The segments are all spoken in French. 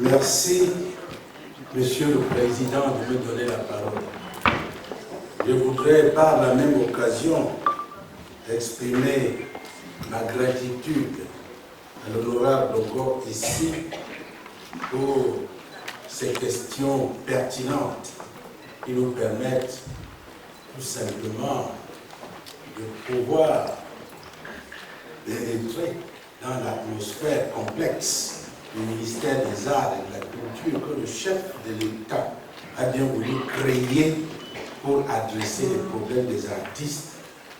Merci, Monsieur le Président, de me donner la parole. Je voudrais, par la même occasion, exprimer ma gratitude à l'honorable Ogo ici pour ces questions pertinentes qui nous permettent tout simplement de pouvoir pénétrer dans l'atmosphère complexe du ministère des Arts et de la Culture que le chef de l'État a bien voulu créer pour adresser les problèmes des artistes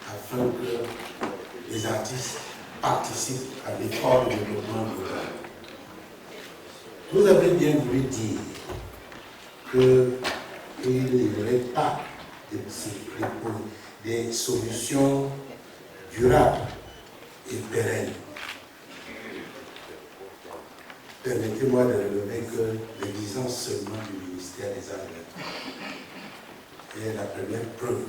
afin que les artistes participent à l'effort de développement global. Vous avez bien voulu dire qu'il n'y aurait pas des solutions durables et pérennes. Permettez-moi de relever que l'existence seulement du ministère des Arts et de la Culture est la première preuve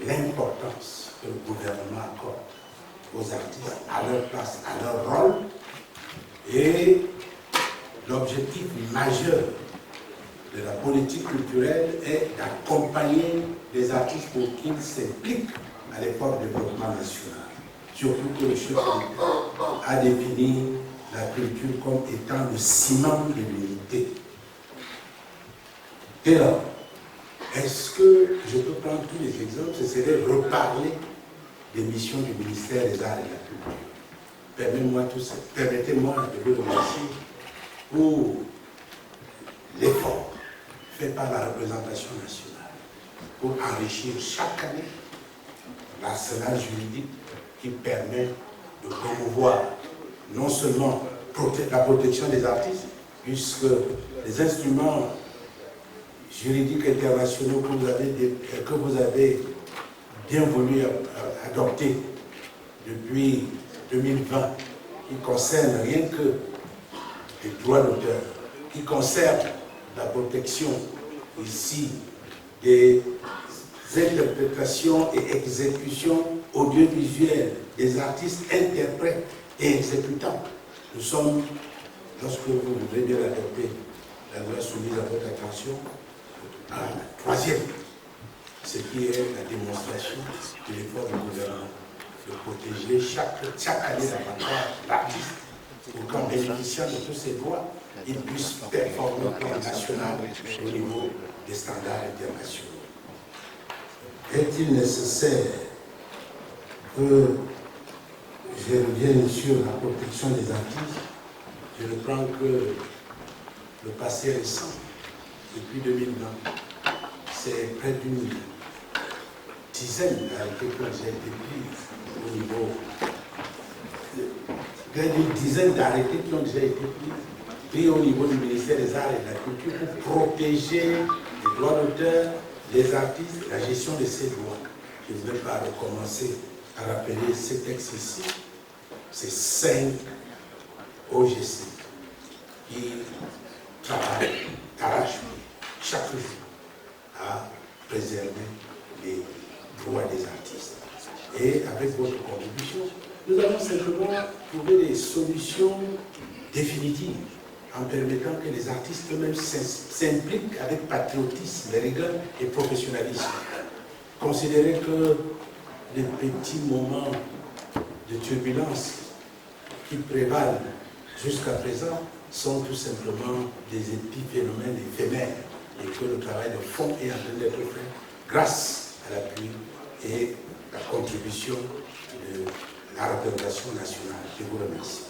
de l'importance que le gouvernement accorde aux artistes, à leur place, à leur rôle, et l'objectif majeur de la politique culturelle est d'accompagner les artistes pour qu'ils s'impliquent à l'effort de développement national. Surtout que le chef de l'État a défini la culture comme étant le ciment de l'unité. Et là, est-ce que je peux prendre tous les exemples? Ce serait reparler des missions du ministère des Arts et de la Culture. Permettez-moi de vous remercier pour l'effort fait par la représentation nationale pour enrichir chaque année l'arsenal juridique qui permet de promouvoir non seulement la protection des artistes, puisque les instruments juridiques internationaux que vous avez bien voulu adopter depuis 2020, qui concernent rien que les droits d'auteur, qui concernent la protection ici des interprétations et exécutions audiovisuelles des artistes, interprètes et exécutants. Nous sommes, lorsque vous voudrez bien adopter la loi soumise à votre attention, à la troisième, ce qui est la démonstration de l'effort du gouvernement de protéger chaque année davantage l'artiste pour qu'en bénéficiant de tous ces droits, il puisse performer au plan national au niveau des standards internationaux. Est-il nécessaire que je revienne sur la protection des artistes? Je ne prends que le passé récent, depuis 2020. C'est près d'une dizaine d'arrêtés qui ont déjà été pris au niveau. Près d'une dizaine d'arrêtés qui ont déjà été pris au niveau du ministère des Arts et de la Culture pour protéger les droits d'auteur, les artistes, la gestion de ces droits. Je ne vais pas recommencer à rappeler ces textes ici. C'est 5 OGC qui travaillent d'arrache-pied chaque jour à préserver les droits des artistes. Et avec votre contribution, nous allons simplement trouver des solutions définitives en permettant que les artistes eux-mêmes s'impliquent avec patriotisme, rigueur et professionnalisme. Considérez que les petits moments de turbulence qui prévalent jusqu'à présent sont tout simplement des épiphénomènes éphémères et que le travail de fond est en train d'être fait grâce à l'appui et la contribution de la représentation nationale. Je vous remercie.